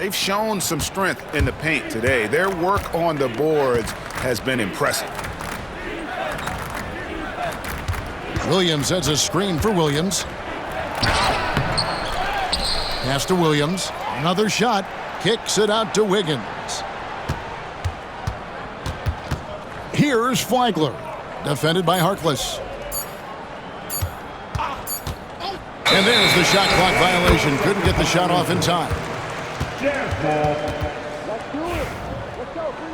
They've shown some strength in the paint today. Their work on the boards has been impressive. Williams sets a screen for Williams. Pass to Williams. Another shot. Kicks it out to Wiggins. Here's Flagler. Defended by Harkless. And there's the shot clock violation. Couldn't get the shot off in time. Jazz ball. Let's do it. Let's go. Bring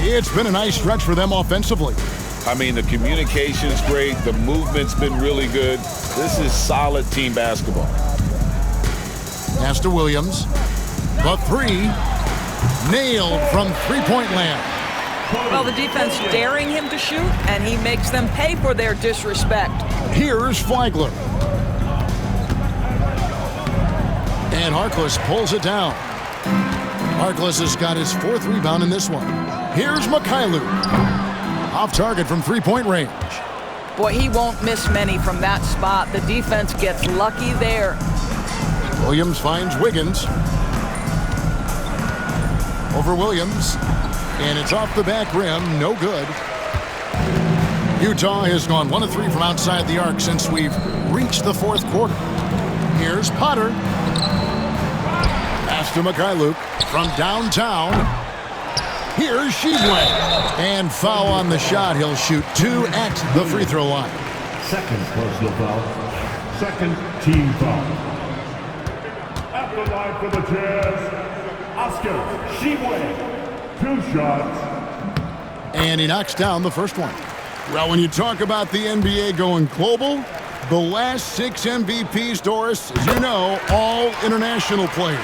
it in. It's been a nice stretch for them offensively. I mean, the communication's great. The movement's been really good. This is solid team basketball. Pass to Williams. The three. Nailed from three-point land. Well, the defense daring him to shoot, and he makes them pay for their disrespect. Here's Flagler. And Harkless pulls it down. Harkless has got his fourth rebound in this one. Here's Mikhailuk. Off target from three-point range. Boy, he won't miss many from that spot. The defense gets lucky there. Williams finds Wiggins. Over Williams. And it's off the back rim. No good. Utah has gone 1 of 3 from outside the arc since we've reached the fourth quarter. Here's Potter. Pass to Mikhailuk from downtown. Here's Shibwe. And foul on the shot. He'll shoot 2 at the free throw line. Second personal foul. Second team foul. At the line for the Jazz, Oscar Shibwe. 2 shots. And he knocks down the first one. Well, when you talk about the NBA going global, the last 6 MVPs, Doris, as you know, all international players.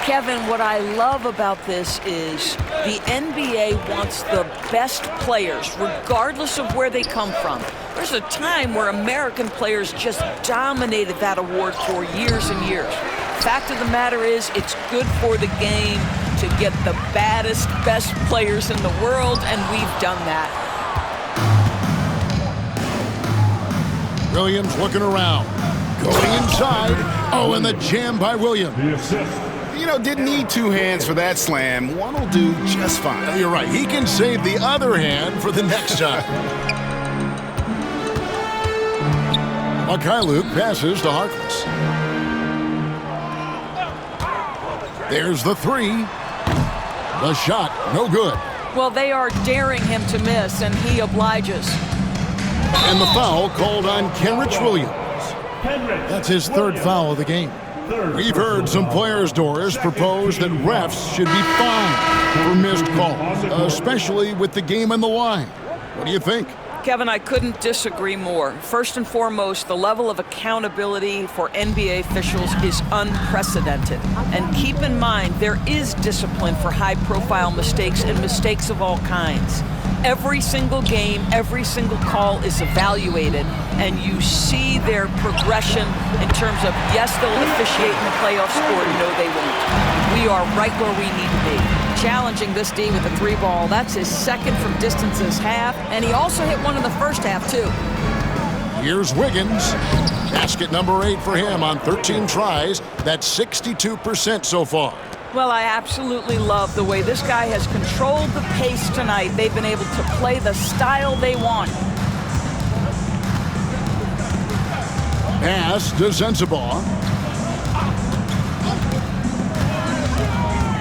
Kevin, what I love about this is the NBA wants the best players, regardless of where they come from. There's a time where American players just dominated that award for years and years. Fact of the matter is, it's good for the game to get the baddest, best players in the world, and we've done that. Williams looking around. Going inside. Oh, and the jam by Williams. The assist. You know, didn't need 2 hands for that slam. One will do just fine. You're right. He can save the other hand for the next time. Mikhailuk passes to Harkless. There's the 3. The shot, no good. Well, they are daring him to miss, and he obliges. And the foul called on Kenrich Williams. That's his 3rd foul of the game. We've heard some players, Doris, propose that refs should be fined for missed calls, especially with the game on the line. What do you think? Kevin, I couldn't disagree more. First and foremost, the level of accountability for NBA officials is unprecedented. And keep in mind, there is discipline for high-profile mistakes and mistakes of all kinds. Every single game, every single call is evaluated, and you see their progression in terms of, yes, they'll officiate in the playoffs, or no, they won't. We are right where we need to be. Challenging this D with the 3 ball. That's his 2nd from distance this half, and he also hit one in the first half, too. Here's Wiggins. Basket number 8 for him on 13 tries. That's 62% so far. Well, I absolutely love the way this guy has controlled the pace tonight. They've been able to play the style they want. Pass to Sensabaugh.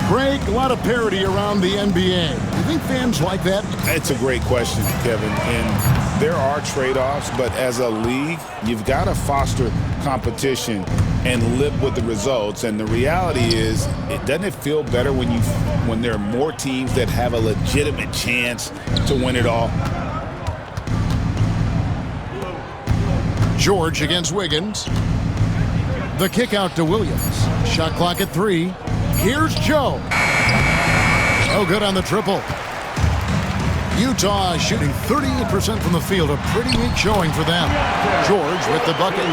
Greg, a lot of parity around the NBA. You think fans like that? It's a great question, Kevin. And there are trade-offs, but as a league, you've got to foster competition and live with the results. And the reality is, doesn't it feel better when there are more teams that have a legitimate chance to win it all? George against Wiggins. The kick out to Williams. Shot clock at 3. Here's Joe. No good on the triple. Utah shooting 38% from the field. A pretty weak showing for them. George with the bucket.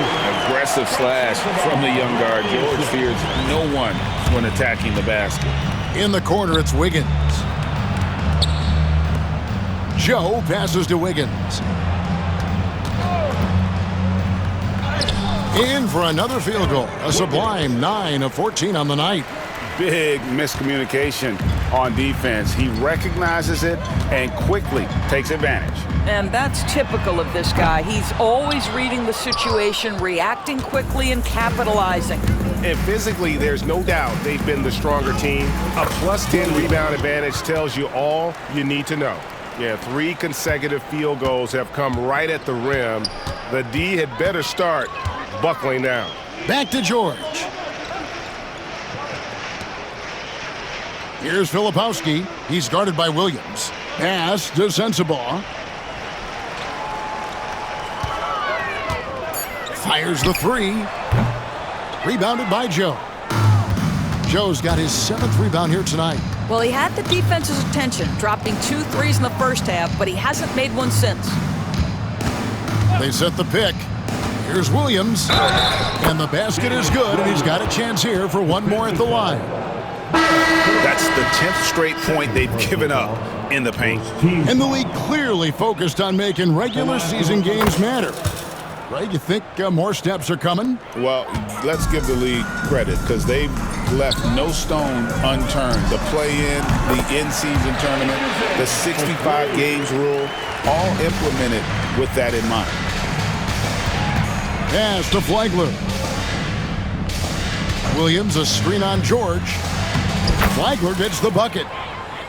Aggressive slash from the young guard. George fears no one when attacking the basket. In the corner, it's Wiggins. Joe passes to Wiggins. In for another field goal. A sublime 9 of 14 on the night. Big miscommunication on defense. He recognizes it and quickly takes advantage. And that's typical of this guy. He's always reading the situation, reacting quickly, and capitalizing. And physically, there's no doubt they've been the stronger team. A +10 rebound advantage tells you all you need to know. Yeah, 3 consecutive field goals have come right at the rim. The D had better start buckling down. Back to George. Here's Filipowski. He's guarded by Williams. Pass to Sensabaugh. Fires the 3. Rebounded by Joe. Joe's got his 7th rebound here tonight. Well, he had the defense's attention, dropping 2 threes in the first half, but he hasn't made one since. They set the pick. Here's Williams. And the basket is good, and he's got a chance here for one more at the line. That's the 10th straight point they've given up in the paint. And the league clearly focused on making regular season games matter. Right? You think more steps are coming? Well, let's give the league credit because they've left no stone unturned. The play-in, the in-season tournament, the 65 games rule, all implemented with that in mind. Pass to Flagler. Williams, a screen on George. Flagler gets the bucket.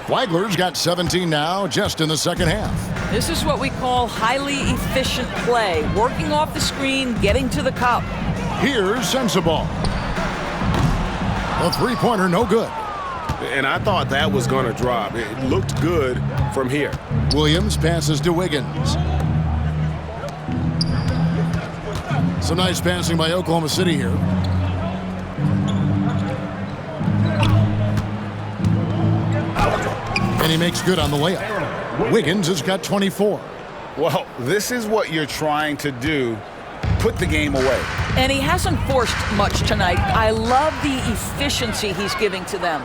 Flagler's got 17 now, just in the second half. This is what we call highly efficient play, working off the screen, getting to the cup. Here's Sensabaugh. A three-pointer, no good. And I thought that was going to drop. It looked good from here. Williams passes to Wiggins. Some nice passing by Oklahoma City here. And he makes good on the layup. Wiggins has got 24. Well, this is what you're trying to do. Put the game away. And he hasn't forced much tonight. I love the efficiency he's giving to them.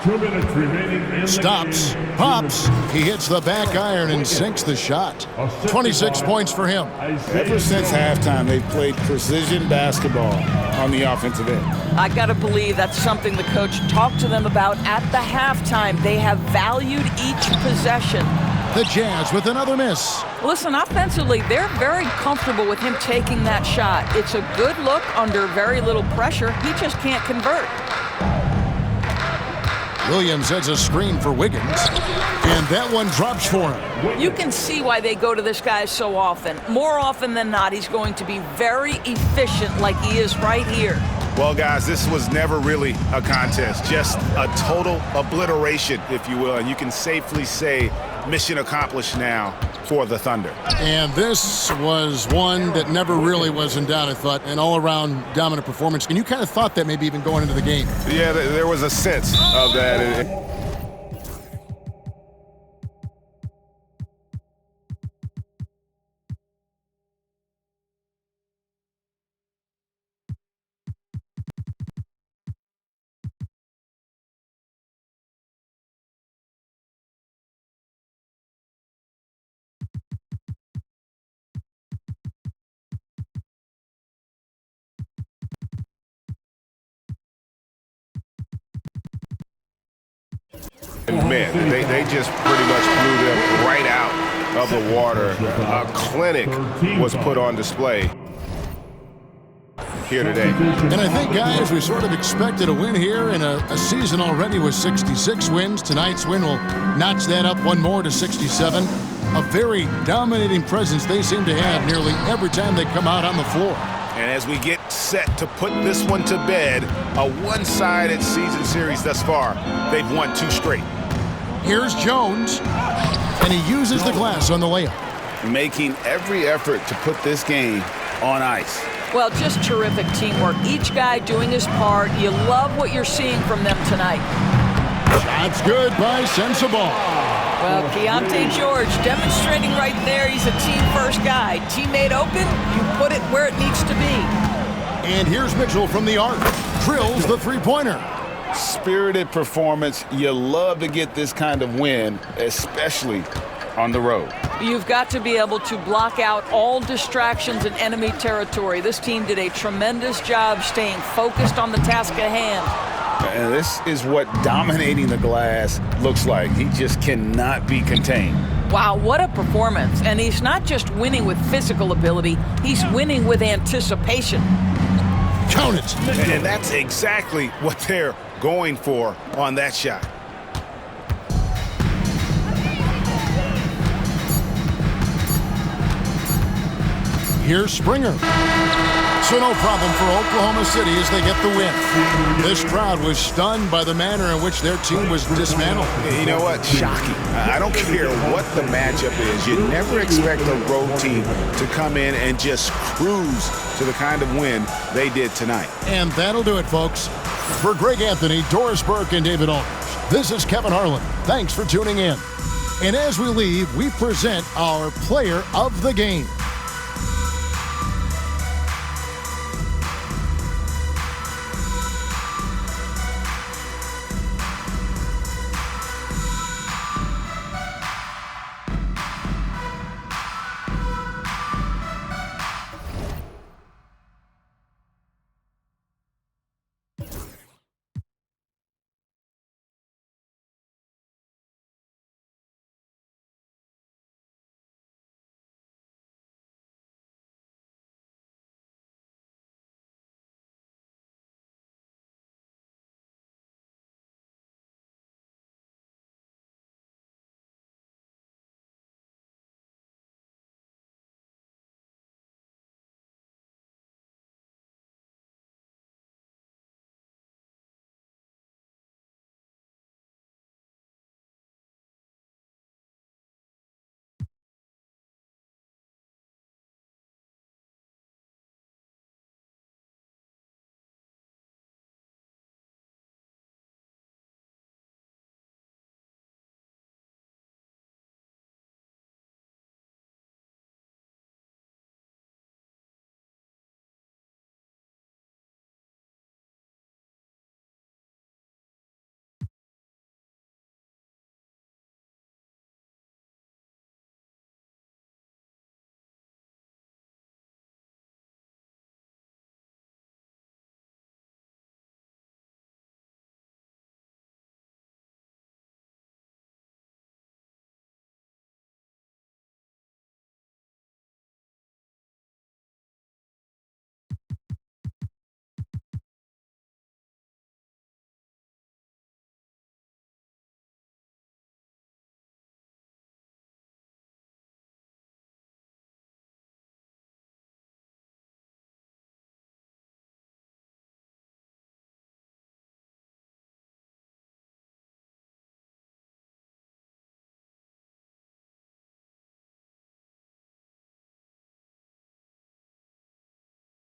2 minutes remaining in the Stops, game. pops, he hits the back iron and sinks the shot. 26 points for him. Ever since halftime, they've played precision basketball on the offensive end. I got to believe that's something the coach talked to them about at the halftime. They have valued each possession. The Jazz with another miss. Listen, offensively, they're very comfortable with him taking that shot. It's a good look under very little pressure. He just can't convert. Williams heads a screen for Wiggins, and that one drops for him. You can see why they go to this guy so often. More often than not, he's going to be very efficient like he is right here. Well, guys, this was never really a contest, just a total obliteration, if you will, and you can safely say mission accomplished now for the Thunder. And this was one that never really was in doubt, I thought, an all-around dominant performance. And you kind of thought that maybe even going into the game. Yeah, there was a sense of that. Man, they just pretty much blew them right out of the water. A clinic was put on display here today. And I think, guys, we sort of expected a win here in a season already with 66 wins. Tonight's win will notch that up one more to 67. A very dominating presence they seem to have nearly every time they come out on the floor. And as we get set to put this one to bed, a one-sided season series thus far, they've won 2 straight. Here's Jones, and he uses the glass on the layup. Making every effort to put this game on ice. Well, just terrific teamwork. Each guy doing his part. You love what you're seeing from them tonight. Shot's good by Sensabaugh. Well, Keontae George demonstrating right there he's a team-first guy. Teammate open, you put it where it needs to be. And here's Mitchell from the arc. Drills the three-pointer. Spirited performance. You love to get this kind of win, especially on the road. You've got to be able to block out all distractions in enemy territory. This team did a tremendous job staying focused on the task at hand. And this is what dominating the glass looks like. He just cannot be contained. Wow, what a performance. And he's not just winning with physical ability, he's winning with anticipation. Count it. And that's exactly what they're going for on that shot. Here's Springer. So no problem for Oklahoma City as they get the win. This crowd was stunned by the manner in which their team was dismantled. You know what? Shocking. I don't care what the matchup is. You never expect a road team to come in and just cruise to the kind of win they did tonight. And that'll do it, folks. For Greg Anthony, Doris Burke, and David Aldridge, this is Kevin Harlan. Thanks for tuning in. And as we leave, we present our player of the game.